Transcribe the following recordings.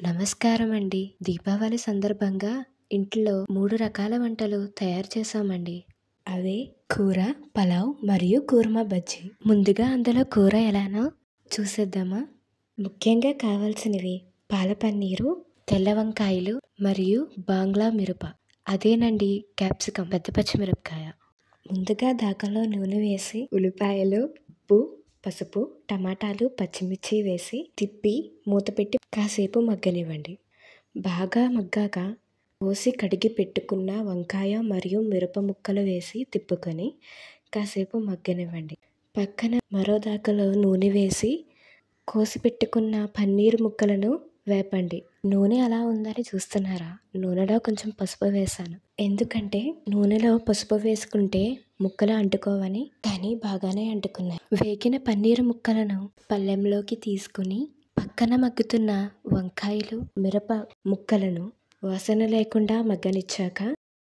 నమస్కారం అండి. దీపావళి సందర్భంగా ఇంట్లో 3 రకాల వంటలు తయారు చేశామండి. అవే కూర, పలావ్ మరియు కూర్మా బజ్జీ. ముందుగా అందులో కూర ఎలానో చూసేద్దామా? ముఖ్యంగా కావాల్సినవి పాల పన్నీరు, తెల్ల వంకాయలు మరియు బాంగ్లా మిరప. అదేనండి క్యాప్సికం, పెద్ద పచ్చిమిరపకాయ. ముందుగా దాకలో నూనె వేసి ఉల్లిపాయలు, ఉప్పు, పసుపు, టమాటాలు, పచ్చిమిర్చి వేసి తిప్పి మూత పెట్టి కాసేపు మగ్గనివ్వండి. బాగా మగ్గాక కోసి కడిగి పెట్టుకున్న వంకాయ మరియు మిరప ముక్కలు వేసి తిప్పుకొని కాసేపు మగ్గనివ్వండి. పక్కన మరో దాకలో నూనె వేసి కోసి పెట్టుకున్న పన్నీర్ ముక్కలను వేపండి. నూనె అలా ఉందని చూస్తున్నారా? నూనెలో కొంచెం పసుపు వేసాను. ఎందుకంటే నూనెలో పసుపు వేసుకుంటే ముక్కలు అంటుకోవని, కానీ బాగానే అంటుకున్నాయి. వేగిన పన్నీరు ముక్కలను పళ్ళెంలోకి తీసుకుని పక్కన మగ్గుతున్న వంకాయలు, మిరప ముక్కలను వాసన లేకుండా మగ్గనిచ్చాక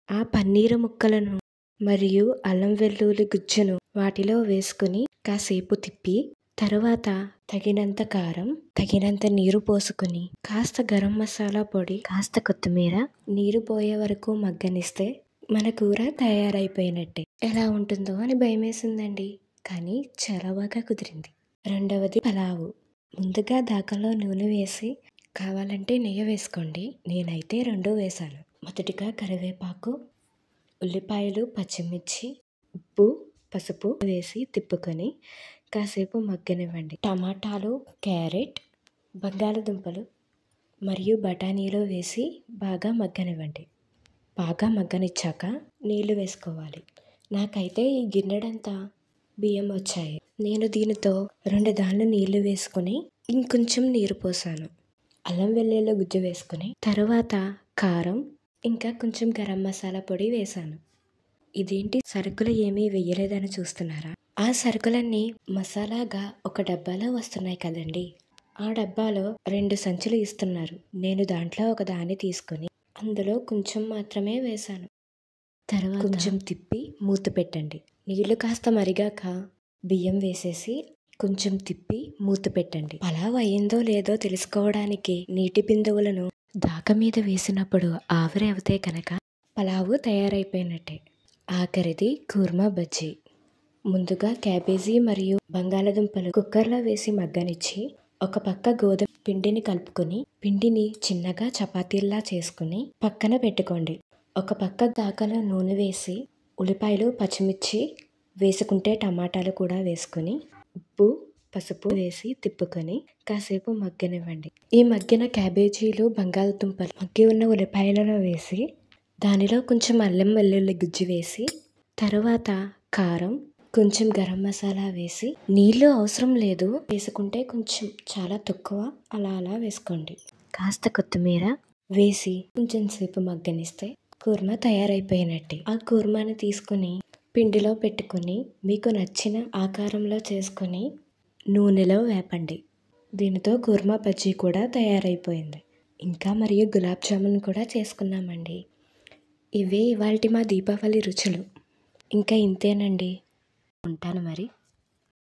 ఆ పన్నీరు ముక్కలను మరియు అల్లం వెల్లుల్లి గుజ్జును వాటిలో వేసుకుని కాసేపు తిప్పి తరువాత తగినంత కారం, తగినంత నీరు పోసుకుని కాస్త గరం మసాలా పొడి, కాస్త కొత్తిమీర, నీరు పోయే వరకు మగ్గనిస్తే మన కూర తయారైపోయినట్టే. ఎలా ఉంటుందో అని భయమేసిందండి, కానీ చాలా బాగా కుదిరింది. రెండవది పలావు. ముందుగా దాకలో నూనె వేసి కావాలంటే నెయ్యి వేసుకోండి. నేనైతే 2 వేశాను. మొదటిగా కరివేపాకు, ఉల్లిపాయలు, పచ్చిమిర్చి, ఉప్పు, పసుపు వేసి తిప్పుకొని కాసేపు మగ్గనివ్వండి. టమాటాలు, క్యారెట్, బంగాళదుంపలు మరియు బఠానీలు వేసి బాగా మగ్గనివ్వండి. బాగా మగ్గనిచ్చాక నీళ్లు వేసుకోవాలి. నాకైతే ఈ గిన్నెడంతా బియ్యం వచ్చాయి. నేను దీనితో 2 దాళ్ళు నీళ్లు వేసుకుని ఇంకొంచెం నీరు పోసాను. అల్లం వెల్లుల్లి గుజ్జు వేసుకుని తరువాత కారం ఇంకా కొంచెం గరం మసాలా పొడి వేశాను. ఇదేంటి సరుకులు ఏమీ వేయలేదని చూస్తున్నారా? ఆ సరుకులన్నీ మసాలాగా ఒక డబ్బాలో వస్తున్నాయి కదండి. ఆ డబ్బాలో 2 సంచులు ఇస్తున్నారు. నేను దాంట్లో ఒక దాన్ని తీసుకుని అందులో కొంచెం మాత్రమే వేశాను. తర్వాత కొంచెం తిప్పి మూత పెట్టండి. నీళ్లు కాస్త మరిగాక బియ్యం వేసేసి కొంచెం తిప్పి మూత పెట్టండి. పలావ్ అయ్యిందో లేదో తెలుసుకోవడానికి నీటి బిందువులను దాక మీద వేసినప్పుడు ఆవిరి అవుతే కనుక పలావు తయారైపోయినట్టే. ఆఖరిది కూర్మా బజ్జీ. ముందుగా క్యాబేజీ మరియు బంగాళదుంపలు కుక్కర్లో వేసి మగ్గనిచ్చి ఒక పక్క గోధుమ పిండిని కలుపుకొని పిండిని చిన్నగా చపాతీల్లా చేసుకుని పక్కన పెట్టుకోండి. ఒక పక్క దాకలో నూనె వేసి ఉల్లిపాయలు, పచ్చిమిర్చి వేసుకుంటే టమాటాలు కూడా వేసుకుని ఉప్పు, పసుపు వేసి తిప్పుకొని కాసేపు మగ్గనివ్వండి. ఈ మగ్గిన క్యాబేజీలు, బంగాళదుంపలు మగ్గి ఉన్న ఉల్లిపాయలను వేసి దానిలో కొంచెం అల్లం వెల్లుల్లి గుజ్జు వేసి తరువాత కారం, కొంచెం గరం మసాలా వేసి నీళ్లు అవసరం లేదు, వేసుకుంటే కొంచెం చాలా తక్కువ అలా వేసుకోండి. కాస్త కొత్తిమీర వేసి కొంచెం సేపు మగ్గనిస్తే కూర్మా తయారైపోయినట్టే. ఆ కూర్మాని తీసుకుని పిండిలో పెట్టుకుని మీకు నచ్చిన ఆకారంలో చేసుకుని నూనెలో వేపండి. దీనితో కూర్మా బజ్జీ కూడా తయారైపోయింది. ఇంకా మరియు గులాబ్ జామున్ కూడా చేసుకున్నామండి. ఇవే ఇవాల్టి మా దీపావళి రుచులు. ఇంకా ఇంతేనండి. ఉంటాను మరి.